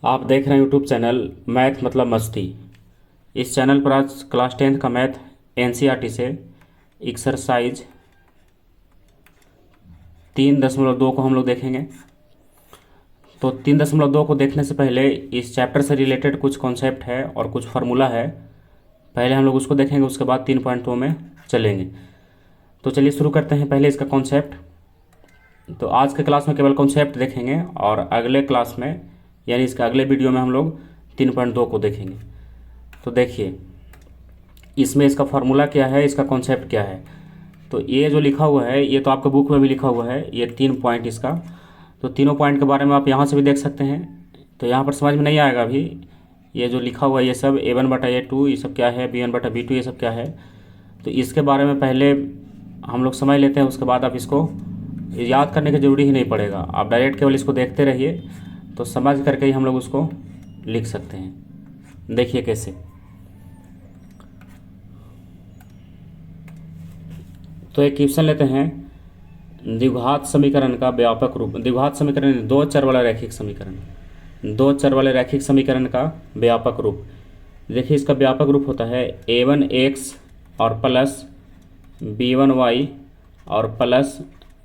आप देख रहे हैं यूट्यूब चैनल मैथ मतलब मस्ती। इस चैनल पर आज क्लास 10th का मैथ एनसीईआरटी से एक्सरसाइज 3.2 को हम लोग देखेंगे। तो 3.2 को देखने से पहले इस चैप्टर से रिलेटेड कुछ कॉन्सेप्ट है और कुछ फार्मूला है, पहले हम लोग उसको देखेंगे, उसके बाद 3.2 में चलेंगे। तो चलिए शुरू करते हैं पहले इसका कॉन्सेप्ट। तो आज के क्लास में केवल कॉन्सेप्ट देखेंगे और अगले क्लास में यानी इसके अगले वीडियो में हम लोग 3.2 को देखेंगे। तो देखिए इसमें इसका फार्मूला क्या है, इसका कॉन्सेप्ट क्या है। तो ये जो लिखा हुआ है ये तो आपके बुक में भी लिखा हुआ है, ये 3 पॉइंट इसका। तो तीनों पॉइंट के बारे में आप यहाँ से भी देख सकते हैं। तो यहाँ पर समझ में नहीं आएगा अभी ये जो लिखा हुआ है ये सब A1/A2 ये सब क्या है, B1/B2 ये सब क्या है। तो इसके बारे में पहले हम लोग समझ लेते हैं, उसके बाद आप इसको याद करने की ज़रूरी ही नहीं पड़ेगा, आप डायरेक्ट केवल इसको देखते रहिए तो समझ करके ही हम लोग उसको लिख सकते हैं। देखिए कैसे। तो एक क्वेश्चन लेते हैं, द्विघात समीकरण का व्यापक रूप। द्विघात समीकरण दो चर वाला रैखिक समीकरण, दो चर वाले रैखिक समीकरण का व्यापक रूप। देखिए इसका व्यापक रूप होता है a1x और प्लस b1y और प्लस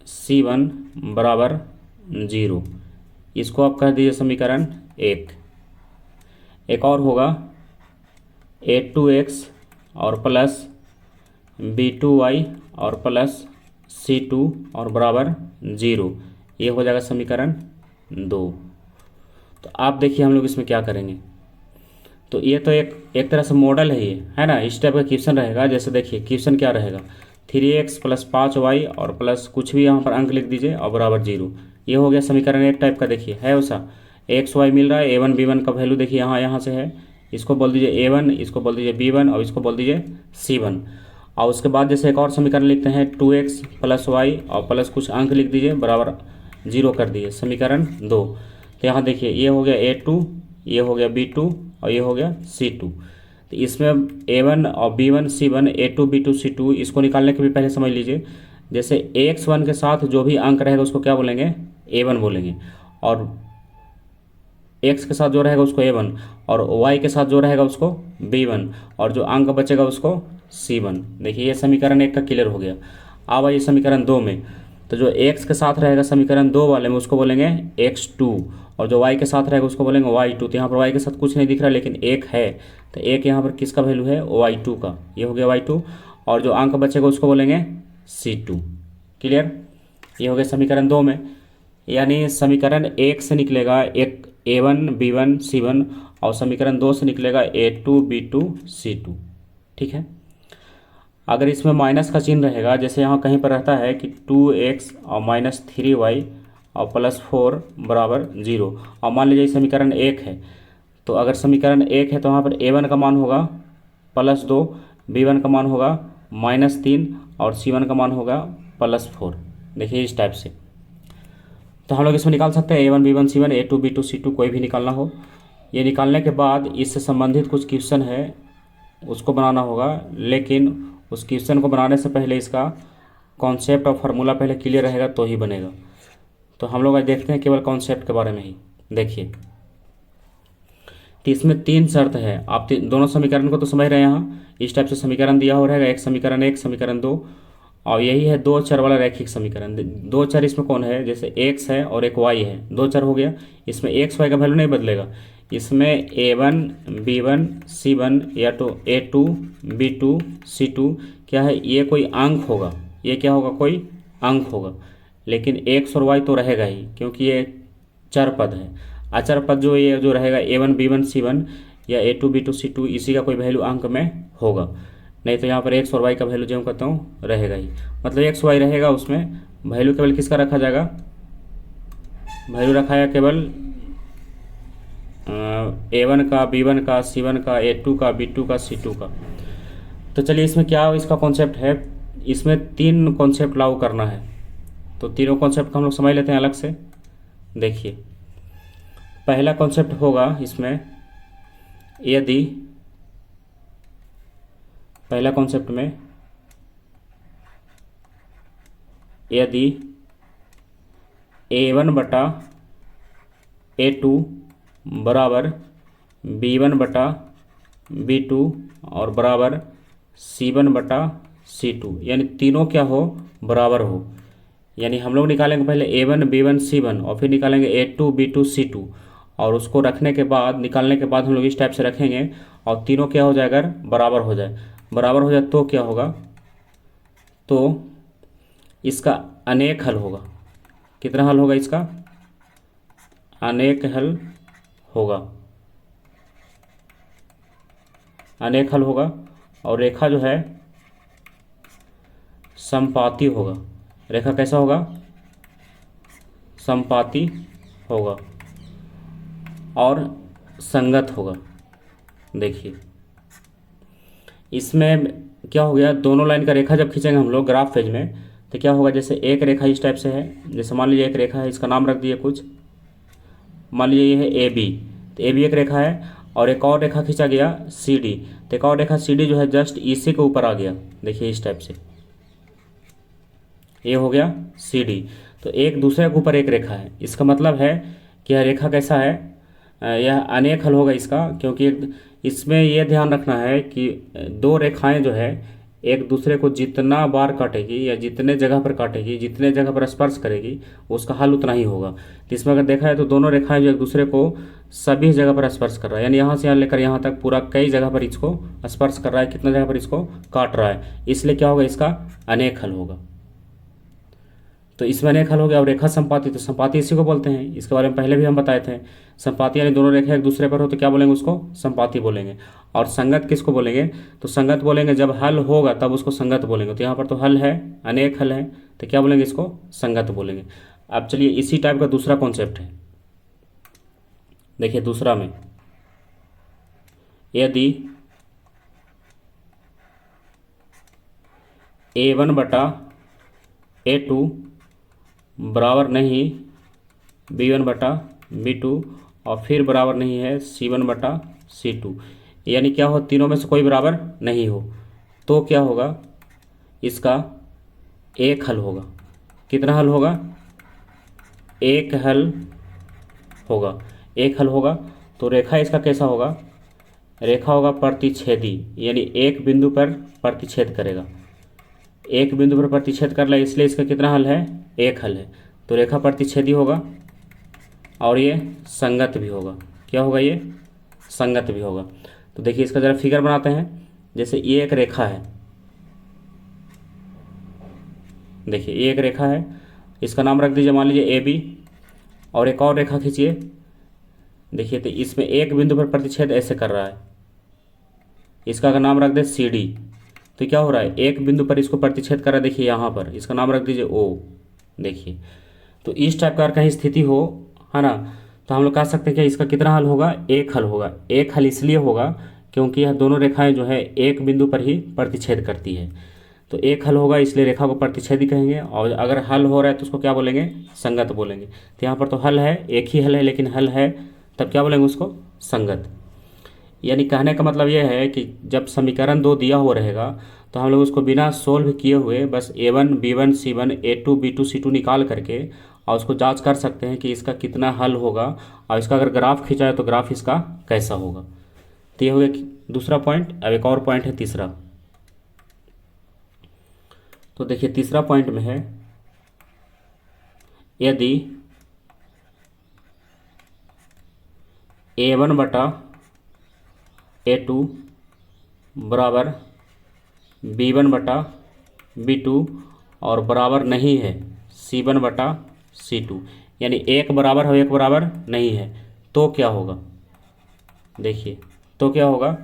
c1 बराबर 0। इसको आप कह दीजिए समीकरण एक और होगा a2x और प्लस b2y और प्लस c2 और बराबर 0। ये हो जाएगा समीकरण 2। तो आप देखिए हम लोग इसमें क्या करेंगे। तो ये तो एक तरह से मॉडल है, ये है ना, इस टाइप का क्वेश्चन रहेगा। जैसे देखिए क्वेश्चन क्या रहेगा, 3x प्लस 5y और प्लस कुछ भी यहाँ पर अंक लिख दीजिए और बराबर 0। ये हो गया समीकरण एक टाइप का। देखिए है वैसा एक्स वाई मिल रहा है, A1 B1 का वैल्यू देखिए यहाँ से है, इसको बोल दीजिए A1, इसको बोल दीजिए B1 और इसको बोल दीजिए C1। और उसके बाद जैसे एक और समीकरण लिखते हैं 2x प्लस वाई और प्लस कुछ अंक लिख दीजिए बराबर 0 कर दीजिए, समीकरण 2। तो यहाँ देखिए ये हो गया A2, ये हो गया B2 और ये हो गया C2। तो इसमें A1 और B1 C1 A2 B2 C2 इसको निकालने के भी पहले समझ लीजिए। जैसे x1 के साथ जो भी अंक रहेगा उसको क्या बोलेंगे, A1 बोलेंगे, और x के साथ जो रहेगा उसको A1, और y के साथ जो रहेगा उसको B1, और जो अंक बचेगा उसको C1। देखिए ये समीकरण एक का क्लियर हो गया। अब आइए समीकरण 2 में। तो जो x के साथ रहेगा समीकरण 2 वाले में उसको बोलेंगे x2, और जो y के साथ रहेगा उसको बोलेंगे y2। तो यहाँ पर y के साथ कुछ नहीं दिख रहा लेकिन एक है, तो एक यहाँ पर किसका वैल्यू है, y2 का। ये हो गया y2, और जो अंक बचेगा उसको बोलेंगे C2। क्लियर। ये हो गया समीकरण 2 में। यानी समीकरण 1 से निकलेगा एक A1 B1 C1 और समीकरण 2 से निकलेगा A2 B2 C2। ठीक है। अगर इसमें माइनस का चिन्ह रहेगा, जैसे यहाँ कहीं पर रहता है कि 2x और माइनस 3y और प्लस 4 बराबर 0, और मान लीजिए समीकरण 1 है, तो अगर समीकरण 1 है तो वहाँ पर A1 का मान होगा +2, B1 का मान होगा -3 और C1 का मान होगा +4। देखिए इस टाइप से। तो हम लोग इसमें निकाल सकते हैं A1 B1 C1 A2 B2 C2 कोई भी निकालना हो। ये निकालने के बाद इससे संबंधित कुछ क्वेश्चन है उसको बनाना होगा, लेकिन उस क्वेश्चन को बनाने से पहले इसका कॉन्सेप्ट और फार्मूला पहले क्लियर रहेगा तो ही बनेगा। तो हम लोग आज देखते हैं केवल कॉन्सेप्ट के बारे में ही। देखिए तो इसमें 3 शर्त है। आप दोनों समीकरण को तो समझ रहे हैं। यहाँ इस टाइप से समीकरण दिया हो रहेगा, एक समीकरण 1 समीकरण 2, और यही है दो चर वाला रैखिक समीकरण। दो चर इसमें कौन है, जैसे x है और एक y है, दो चर हो गया। इसमें x y का वैल्यू नहीं बदलेगा। इसमें A1 B1 C1 या तो A2 B2 C2 क्या है, ये कोई अंक होगा, ये क्या होगा, कोई अंक होगा। लेकिन x और y तो रहेगा ही, क्योंकि ये चर पद है। अचर पद जो ये जो रहेगा A1 B1 C1 या A2 B2 C2 इसी का कोई वैल्यू अंक में होगा। नहीं तो यहाँ पर एक्स और वाई का वैल्यू जो कहता हूँ रहेगा ही, मतलब एक्स वाई रहेगा, उसमें वैल्यू केवल किसका रखा जाएगा, वैल्यू रखा है केवल A1 का B1 का C1 का A2 का B2 का C2 का। तो चलिए इसमें क्या इसका कॉन्सेप्ट है, इसमें 3 कॉन्सेप्ट लागू करना है। तो तीनों कॉन्सेप्ट को हम लोग समझ लेते हैं अलग से। देखिए पहला कॉन्सेप्ट होगा इसमें, यदि पहला कॉन्सेप्ट में यदि A1/A2 बराबर B1/B2 और बराबर C1/C2, यानी तीनों क्या हो, बराबर हो। यानी हम लोग निकालेंगे पहले A1 B1 C1 और फिर निकालेंगे A2 B2 C2, और उसको रखने के बाद, निकालने के बाद हम लोग इस टाइप से रखेंगे और तीनों क्या हो जाए, अगर बराबर हो जाए, बराबर हो जाए तो क्या होगा, तो इसका अनेक हल होगा। कितना हल होगा इसका, अनेक हल होगा, अनेक हल होगा। और रेखा जो है समपाती होगा। रेखा कैसा होगा, समपाती होगा और संगत होगा। देखिए इसमें क्या हो गया, दोनों लाइन का रेखा जब खींचेंगे हम लोग ग्राफ पेज में, तो क्या होगा, जैसे एक रेखा इस टाइप से है, जैसे मान लीजिए एक रेखा है, इसका नाम रख दिए कुछ, मान लीजिए ये है ए बी, तो ए बी एक रेखा है, और एक और रेखा खींचा गया सी डी, तो एक और रेखा सी डी जो है जस्ट इसी के ऊपर आ गया। देखिए इस टाइप से ये हो गया सी डी, तो एक दूसरे के ऊपर एक रेखा है। इसका मतलब है कि यह रेखा कैसा है, यह अनेक हल होगा इसका, क्योंकि इसमें यह ध्यान रखना है कि दो रेखाएं जो है एक दूसरे को जितना बार काटेगी या जितने जगह पर काटेगी, जितने जगह पर स्पर्श करेगी, उसका हल उतना ही होगा। तो इसमें अगर देखा है तो दोनों रेखाएं जो एक दूसरे को सभी जगह पर स्पर्श कर रहा है, यानी यहाँ से यहाँ लेकर यहाँ तक पूरा कई जगह पर इसको स्पर्श कर रहा है, कितना जगह पर इसको काट रहा है, इसलिए क्या होगा, इसका अनेक हल होगा। तो इसमें अनेक हल हो गया। और रेखा संपाती, तो संपाती इसी को बोलते हैं, इसके बारे में पहले भी हम बताए थे। संपाती यानी दोनों रेखा एक दूसरे पर हो तो क्या बोलेंगे, उसको संपाती बोलेंगे। और संगत किसको बोलेंगे, तो संगत बोलेंगे जब हल होगा तब उसको संगत बोलेंगे। तो यहाँ पर तो हल है, अनेक हल है, तो क्या बोलेंगे, इसको संगत बोलेंगे। अब चलिए इसी टाइप का दूसरा कॉन्सेप्ट है। देखिए दूसरा में, यदि A1/A2 बराबर नहीं B1/B2 और फिर बराबर नहीं है C1/C2, यानी क्या हो, तीनों में से कोई बराबर नहीं हो, तो क्या होगा, इसका एक हल होगा। कितना हल होगा, एक हल होगा, एक हल होगा। तो रेखा इसका कैसा होगा, रेखा होगा प्रतिच्छेदी, यानी एक बिंदु पर प्रतिच्छेद करेगा, एक बिंदु पर प्रतिच्छेद कर ले, इसलिए इसका कितना हल है, एक हल है। तो रेखा प्रतिच्छेदी होगा और ये संगत भी होगा। क्या होगा, ये संगत भी होगा। तो देखिए इसका ज़रा फिगर बनाते हैं। जैसे ये एक रेखा है, देखिए ये एक रेखा है, इसका नाम रख दीजिए मान लीजिए ए बी, और एक और रेखा खींचिए। देखिए तो इसमें एक बिंदु पर प्रतिच्छेद ऐसे कर रहा है, इसका अगर नाम रख दे सी डी, तो क्या हो रहा है, एक बिंदु पर इसको प्रतिच्छेद कर रहा है। देखिए यहाँ पर इसका नाम रख दीजिए ओ। देखिए तो इस टाइप का कहीं स्थिति हो, है ना, तो हम लोग कह सकते हैं कि इसका कितना हल होगा, एक हल होगा। एक हल इसलिए होगा क्योंकि यह दोनों रेखाएं जो है एक बिंदु पर ही प्रतिच्छेद करती है, तो एक हल होगा, इसलिए रेखा को प्रतिच्छेदी कहेंगे। और अगर हल हो रहा है तो उसको क्या बोलेंगे, संगत बोलेंगे। तो यहाँ पर तो हल है, एक ही हल है, लेकिन हल है तब क्या बोलेंगे उसको, संगत। यानी कहने का मतलब यह है कि जब समीकरण दो दिया हुआ रहेगा तो हम लोग उसको बिना सोल्व किए हुए बस A1 B1 C1 A2 B2 C2 निकाल करके और उसको जांच कर सकते हैं कि इसका कितना हल होगा, और इसका अगर ग्राफ खींचा है तो ग्राफ इसका कैसा होगा। तो ये हो गया दूसरा पॉइंट। अब एक और पॉइंट है तीसरा। तो देखिए तीसरा पॉइंट में है, यदि A1/A2 बराबर B1/B2 और बराबर नहीं है C1/C2, यानी एक बराबर हो एक बराबर नहीं है, तो क्या होगा। देखिए तो क्या होगा,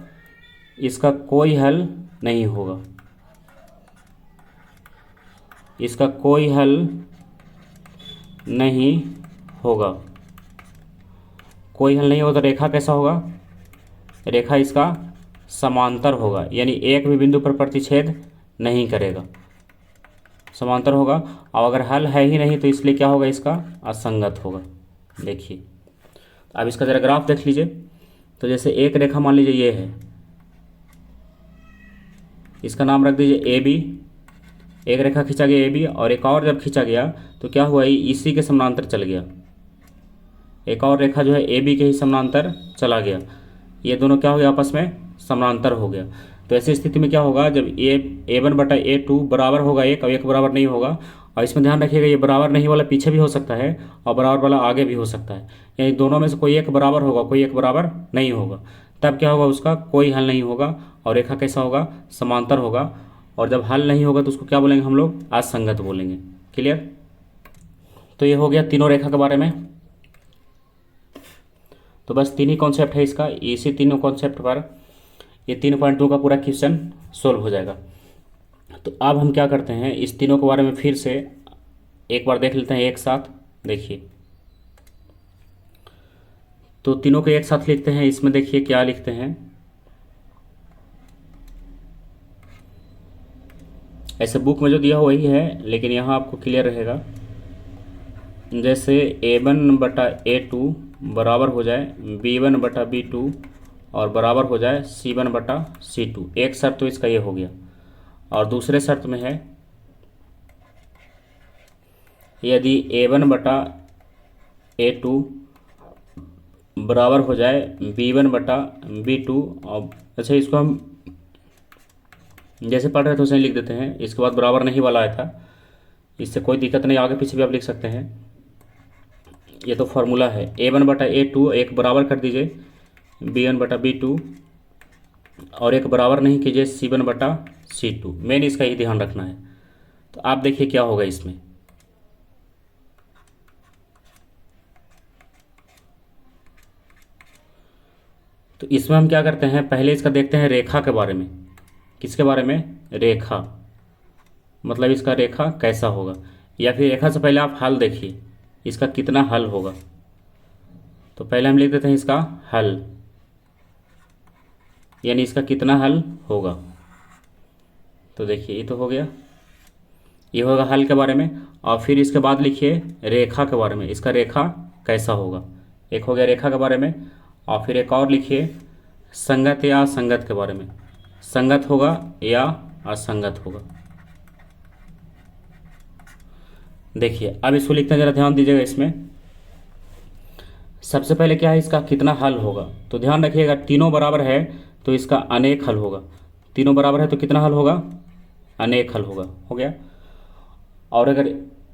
इसका कोई हल नहीं होगा, इसका कोई हल नहीं होगा, कोई हल नहीं होगा। तो रेखा कैसा होगा, रेखा इसका समांतर होगा, यानी एक भी बिंदु पर प्रतिच्छेद नहीं करेगा, समांतर होगा। और अगर हल है ही नहीं तो इसलिए क्या होगा, इसका असंगत होगा। देखिए अब इसका ज़रा ग्राफ देख लीजिए। तो जैसे एक रेखा मान लीजिए ये है, इसका नाम रख दीजिए ए बी, एक रेखा खींचा गया ए बी, और एक और जब खींचा गया तो क्या हुआ, इसी के समानांतर चल गया, एक और रेखा जो है ए बी के ही समानांतर चला गया, ये दोनों क्या हो गया आपस में समानांतर हो गया। तो ऐसी स्थिति में क्या होगा, जब A1/A2 बराबर होगा एक और एक बराबर नहीं होगा, और इसमें ध्यान रखिएगा ये बराबर नहीं वाला पीछे भी हो सकता है और बराबर वाला आगे भी हो सकता है, यानी दोनों में से कोई एक बराबर होगा कोई एक बराबर नहीं होगा, तब क्या होगा उसका कोई हल नहीं होगा और रेखा कैसा होगा, समांतर होगा। और जब हल नहीं होगा तो उसको क्या बोलेंगे हम लोग, असंगत बोलेंगे। क्लियर। तो ये हो गया तीनों रेखा के बारे में। तो बस तीन ही कॉन्सेप्ट है इसका, इसी तीनों कॉन्सेप्ट पर ये 3.2 का पूरा क्वेश्चन सोल्व हो जाएगा। तो अब हम क्या करते हैं, इस तीनों के बारे में फिर से एक बार देख लेते हैं एक साथ। देखिए तो तीनों को एक साथ लिखते हैं। इसमें देखिए क्या लिखते हैं, ऐसे बुक में जो दिया हुआ वही है, लेकिन यहाँ आपको क्लियर रहेगा। जैसे A1/A2 बराबर हो जाए B1/B2 और बराबर हो जाए C1/C2, एक शर्त तो इसका ये हो गया। और दूसरे शर्त में है यदि A1/A2 बराबर हो जाए B1/B2 और अच्छा इसको हम जैसे पढ़ रहे थे उसे लिख देते हैं, इसके बाद बराबर नहीं वाला आया था, इससे कोई दिक्कत नहीं, आगे पीछे भी आप लिख सकते हैं, ये तो फार्मूला है। A1/A2 एक बराबर कर दीजिए B1/B2 और एक बराबर नहीं कीजिए C1/C2, मेन इसका ही ध्यान रखना है। तो आप देखिए क्या होगा इसमें, तो इसमें हम क्या करते हैं, पहले इसका देखते हैं रेखा के बारे में। किसके बारे में, रेखा, मतलब इसका रेखा कैसा होगा, या फिर रेखा से पहले आप हल देखिए इसका कितना हल होगा। तो पहले हम लिख देते हैं इसका हल, यानी इसका कितना हल होगा। तो देखिए ये तो हो गया, ये होगा हल के बारे में। और फिर इसके बाद लिखिए रेखा के बारे में, इसका रेखा कैसा होगा, एक हो गया रेखा के बारे में। और फिर एक और लिखिए संगत या असंगत के बारे में, संगत होगा या असंगत होगा। देखिए अब इसको लिखते हैं, जरा ध्यान दीजिएगा। इसमें सबसे पहले क्या है, इसका कितना हल होगा। तो ध्यान रखिएगा तीनों बराबर है तो इसका अनेक हल होगा, तीनों बराबर है तो कितना हल होगा, अनेक हल होगा, हो गया। और अगर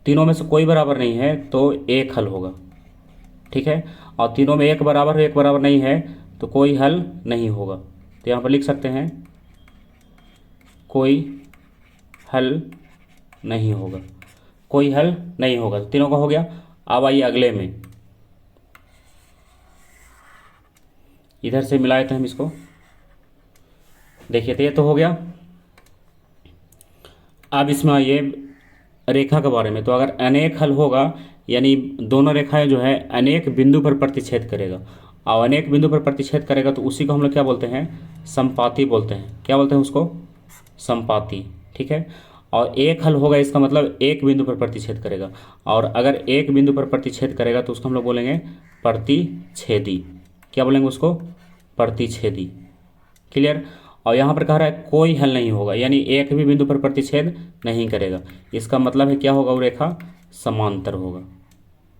तीनों में से कोई बराबर नहीं है तो एक हल होगा, ठीक है। और तीनों में एक बराबर है एक बराबर नहीं है तो कोई हल नहीं होगा। तो यहाँ पर लिख सकते हैं कोई हल नहीं होगा, कोई हल नहीं होगा। तो तीनों का हो गया। अब आइए अगले में, इधर से मिलाए थे हम इसको, देखिए तो ये तो हो गया। अब इसमें आइए रेखा के बारे में। तो अगर अनेक हल होगा यानी दोनों रेखाएं जो है अनेक बिंदु पर प्रतिच्छेद करेगा, और अनेक बिंदु पर प्रतिच्छेद करेगा तो उसी को हम लोग क्या बोलते हैं, संपाती बोलते हैं। क्या बोलते हैं उसको, संपाती, ठीक है। और एक हल होगा इसका मतलब एक बिंदु पर प्रतिच्छेद करेगा, और अगर एक बिंदु पर प्रतिच्छेद करेगा तो उसको हम लोग बोलेंगे प्रतिच्छेदी। क्या बोलेंगे उसको, प्रतिच्छेदी। क्लियर। और यहाँ पर कह रहा है कोई हल नहीं होगा, यानी एक भी बिंदु पर प्रतिच्छेद नहीं करेगा, इसका मतलब है क्या होगा, वो रेखा समांतर होगा।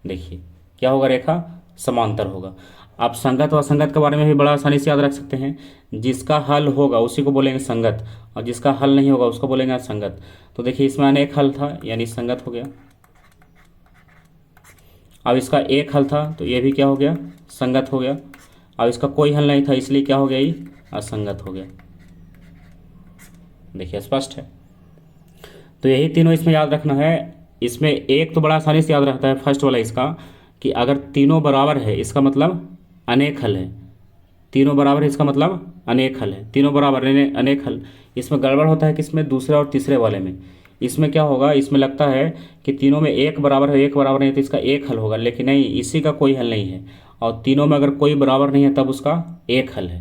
देखिए क्या होगा, रेखा समांतर होगा। आप संगत और असंगत के बारे में भी बड़ा आसानी से याद रख सकते हैं, जिसका हल होगा उसी को बोलेंगे संगत, और जिसका हल नहीं होगा उसको बोलेंगे असंगत। तो देखिए इसमें अनेक हल था यानी संगत हो गया, अब इसका एक हल था तो ये भी क्या हो गया, संगत हो गया। अब इसका कोई हल नहीं था इसलिए क्या हो गया, ये असंगत हो गया। देखिए स्पष्ट है। तो यही तीनों इसमें याद रखना है। इसमें एक तो बड़ा आसानी से याद रहता है, फर्स्ट वाला इसका, कि अगर तीनों बराबर है इसका मतलब अनेक हल है, तीनों बराबर है इसका मतलब अनेक हल है, तीनों बराबर है अनेक हल। इसमें गड़बड़ होता है किसमें, दूसरे और तीसरे वाले में। इसमें क्या होगा, इसमें लगता है कि तीनों में एक बराबर है एक बराबर नहीं तो इसका एक हल होगा, लेकिन नहीं, इसी का कोई हल नहीं है। और तीनों में अगर कोई बराबर नहीं है तब उसका एक हल है।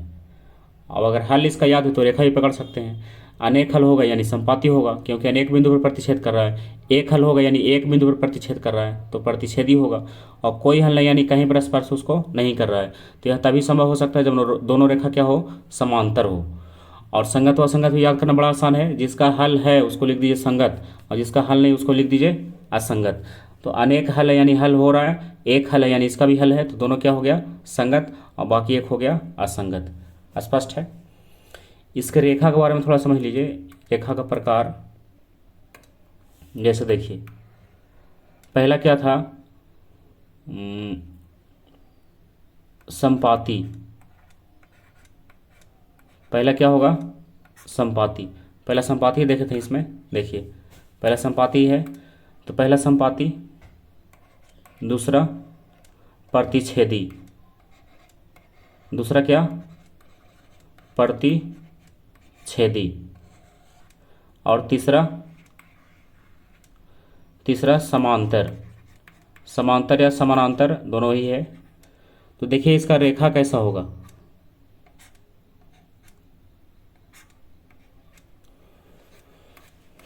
अब अगर हल इसका याद है तो रेखा भी पकड़ सकते हैं। अनेक हल होगा यानी संपाती होगा, क्योंकि अनेक बिंदु पर प्रतिच्छेद कर रहा है। एक हल होगा यानी एक बिंदु पर प्रतिच्छेद कर रहा है तो प्रतिच्छेदी होगा। और कोई हल नहीं यानी कहीं पर स्पर्श उसको नहीं कर रहा है। तो यह तभी संभव हो सकता है जब दोनों रेखा क्या हो, समांतर हो। और संगत व असंगत भी याद करना बड़ा आसान है, जिसका हल है उसको लिख दीजिए संगत और जिसका हल नहीं उसको लिख दीजिए असंगत। तो अनेक हल है यानी हल हो रहा है, एक हल है यानी इसका भी हल है, तो दोनों क्या हो गया संगत, और बाकी एक हो गया असंगत। स्पष्ट है। इसके रेखा के बारे में थोड़ा समझ लीजिए। रेखा का प्रकार जैसे देखिए, पहला क्या था, संपाती। पहला क्या होगा, संपाती। पहला संपाती देखे थे इसमें, देखिए पहला संपाती है, तो पहला संपाती, दूसरा प्रतिच्छेदी, दूसरा क्या प्रतिच्छेदी, और तीसरा समांतर। समांतर या समानांतर दोनों ही है। तो देखिए इसका रेखा कैसा होगा,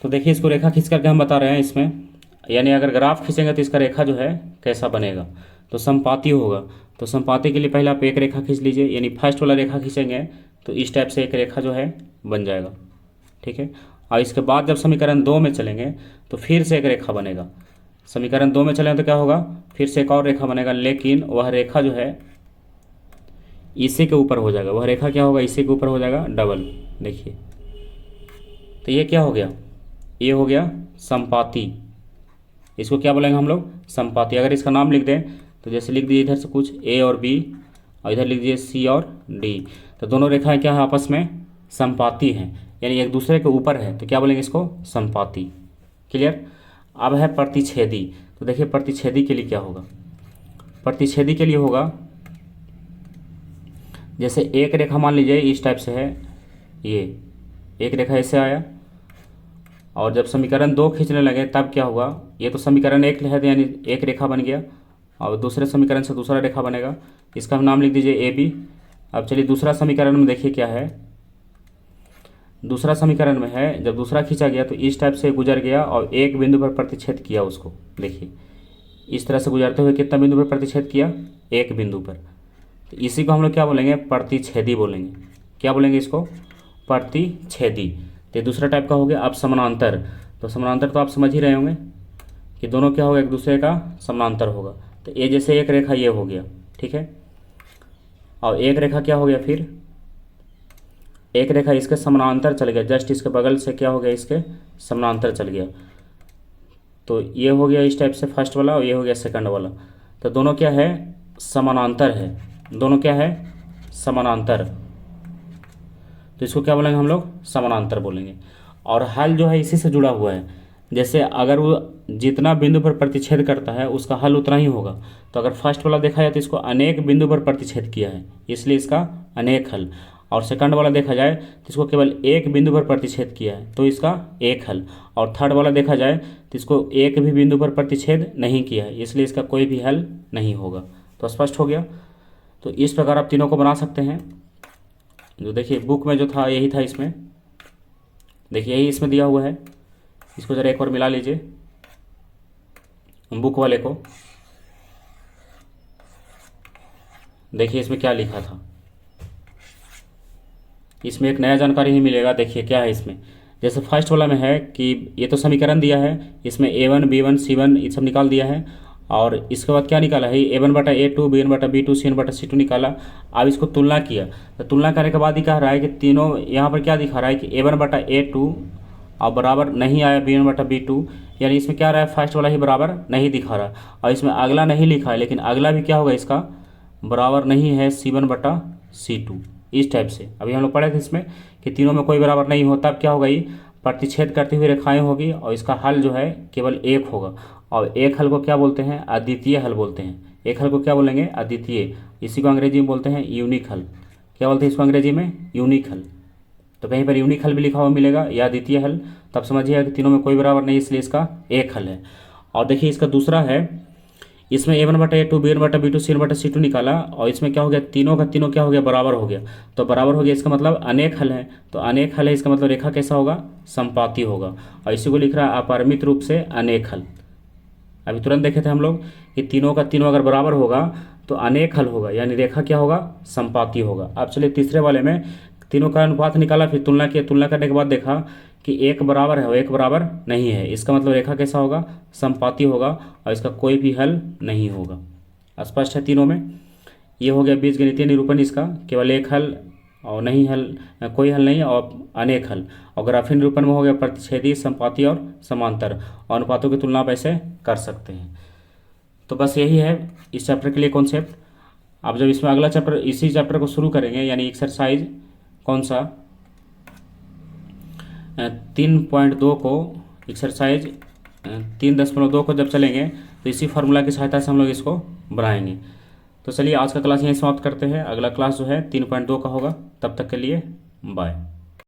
तो देखिए इसको रेखा खींच करके हम बता रहे हैं इसमें, यानी अगर ग्राफ खींचेंगे तो इसका रेखा जो है कैसा बनेगा, तो संपाती होगा। तो संपाती के लिए पहले आप एक रेखा खींच लीजिए, यानी फर्स्ट वाला रेखा खींचेंगे तो इस टाइप से एक रेखा जो है बन जाएगा, ठीक है। और इसके बाद जब समीकरण 2 में चलेंगे तो फिर से एक रेखा बनेगा। समीकरण 2 में चलेंगे तो क्या होगा, फिर से एक और रेखा बनेगा, लेकिन वह रेखा जो है इसी के ऊपर हो जाएगा। वह रेखा क्या होगा, इसी के ऊपर हो जाएगा, डबल। देखिए तो ये क्या हो गया, ये हो गया संपाती। इसको क्या बोलेंगे हम लोग, संपाती। अगर इसका नाम लिख दें तो जैसे लिख दिए इधर से कुछ ए और बी, और इधर लिख दिए सी और डी, तो दोनों रेखाएं क्या है आपस में संपाती हैं, यानी एक दूसरे के ऊपर है, तो क्या बोलेंगे इसको, संपाती। क्लियर। अब है प्रतिच्छेदी। तो देखिए प्रतिच्छेदी के लिए क्या होगा, प्रतिच्छेदी के लिए होगा जैसे एक रेखा मान लीजिए इस टाइप से है, ये एक रेखा ऐसे आया, और जब समीकरण 2 खींचने लगे तब क्या हुआ, ये तो समीकरण 1 है, तो यानी एक रेखा बन गया, और दूसरे समीकरण से दूसरा रेखा बनेगा, इसका नाम लिख दीजिए ए बी। अब चलिए दूसरा समीकरण में देखिए क्या है, दूसरा समीकरण में है जब दूसरा खींचा गया तो इस टाइप से गुजर गया और एक बिंदु पर प्रतिच्छेद किया उसको। देखिए इस तरह से गुजरते हुए कितना बिंदु पर प्रतिच्छेद किया, एक बिंदु पर। तो इसी को हम लोग क्या बोलेंगे, प्रतिच्छेदी बोलेंगे। क्या बोलेंगे इसको, प्रतिच्छेदी। तो दूसरा टाइप का हो गया। अब समानांतर, तो समानांतर तो आप समझ ही रहे होंगे कि दोनों क्या होगा, एक दूसरे का समानांतर होगा। तो ये जैसे एक रेखा ये हो गया, ठीक है, और एक रेखा क्या हो गया, फिर एक रेखा इसके समानांतर चल गया, जस्ट इसके बगल से क्या हो गया, इसके समानांतर चल गया। तो ये हो गया इस टाइप से फर्स्ट वाला, और ये हो गया सेकंड वाला। तो दोनों क्या है, समानांतर है, दोनों क्या है, समानांतर। तो इसको क्या बोलेंगे हम लोग, समानांतर बोलेंगे। और हल जो है इसी से जुड़ा हुआ है, जैसे अगर वो जितना बिंदु पर प्रतिच्छेद करता है उसका हल उतना ही होगा। तो अगर फर्स्ट वाला देखा जाए तो इसको अनेक बिंदु पर प्रतिच्छेद किया है, इसलिए इसका अनेक हल। और सेकंड वाला देखा जाए तो इसको केवल एक बिंदु पर प्रतिच्छेद किया है, तो इसका एक हल। और थर्ड वाला देखा जाए तो इसको एक भी बिंदु पर प्रतिच्छेद नहीं किया है, इसलिए इसका कोई भी हल नहीं होगा। तो स्पष्ट हो गया। तो इस प्रकार आप तीनों को बना सकते हैं। जो देखिए बुक में जो था यही था, इसमें देखिए यही इसमें दिया हुआ है। इसको ज़रा एक बार मिला लीजिए बुक वाले को, देखिए इसमें क्या लिखा था। इसमें एक नया जानकारी ही मिलेगा। देखिए क्या है इसमें, जैसे फर्स्ट वाला में है कि ये तो समीकरण दिया है, इसमें A1 B1 C1 ये सब निकाल दिया है, और इसके बाद क्या निकाला है, A1/A2 B1/B2 C1/C2 निकाला। अब इसको तुलना किया, तो तुलना करने के बाद ही कह रहा है कि तीनों यहाँ पर क्या दिखा रहा है कि A1/A2 और बराबर नहीं आया B1/B2, यानी इसमें क्या रहा है, फर्स्ट वाला ही बराबर नहीं दिखा रहा। और इसमें अगला नहीं लिखा है, लेकिन अगला भी क्या होगा, इसका बराबर नहीं है C1/C2। इस टाइप से अभी हम लोग पढ़े थे इसमें कि तीनों में कोई बराबर नहीं होता, तब क्या होगा, ये प्रतिच्छेद करती हुई रेखाएं होगी, और इसका हल जो है केवल एक होगा। और एक हल को क्या बोलते हैं, अद्वितीय हल बोलते हैं। एक हल को क्या बोलेंगे, अद्वितीय। इसी को अंग्रेजी में बोलते हैं यूनिक हल। क्या बोलते हैं इसको अंग्रेजी में, यूनिक हल। तो कहीं पर यूनिक हल भी लिखा हुआ मिलेगा या अद्वितीय हल, तब समझिएगा कि तीनों में कोई बराबर नहीं, इसलिए इसका एक हल है। और देखिए इसका दूसरा है, इसमें A1/A2 B1/B2 C1/C2 निकाला, और इसमें क्या हो गया, तीनों का तीनों क्या हो गया, बराबर हो गया। तो बराबर हो गया इसका मतलब अनेक हल है, तो अनेक हल है इसका मतलब रेखा कैसा होगा, संपाती होगा। और इसी को लिख रहा है अपरिमित रूप से अनेक हल। अभी तुरंत देखे थे हम लोग कि तीनों का तीनों अगर बराबर होगा तो अनेक हल होगा, यानी रेखा क्या होगा, संपाती होगा। अब चलिए तीसरे वाले में तीनों का अनुपात निकाला, फिर तुलना किया, तुलना करने के बाद देखा कि एक बराबर है और एक बराबर नहीं है, इसका मतलब रेखा कैसा होगा, समपाती होगा और इसका कोई भी हल नहीं होगा। स्पष्ट है तीनों में। ये हो गया बीजगणितीय निरूपण इसका, केवल एक हल और नहीं हल, कोई हल नहीं और अनेक हल। और ग्राफीय निरूपण में हो गया प्रतिच्छेदी, समपाती और समांतर, और अनुपातों की तुलना आप ऐसे कर सकते हैं। तो बस यही है इस चैप्टर के लिए कॉन्सेप्ट। आप जब इसमें अगला चैप्टर, इसी चैप्टर को शुरू करेंगे, यानी एक्सरसाइज कौन सा 3.2 को, एक्सरसाइज 3.2 को जब चलेंगे तो इसी फार्मूला की सहायता से हम लोग इसको बनाएंगे। तो चलिए आज का क्लास यहीं समाप्त करते हैं। अगला क्लास जो है 3.2 का होगा। तब तक के लिए बाय।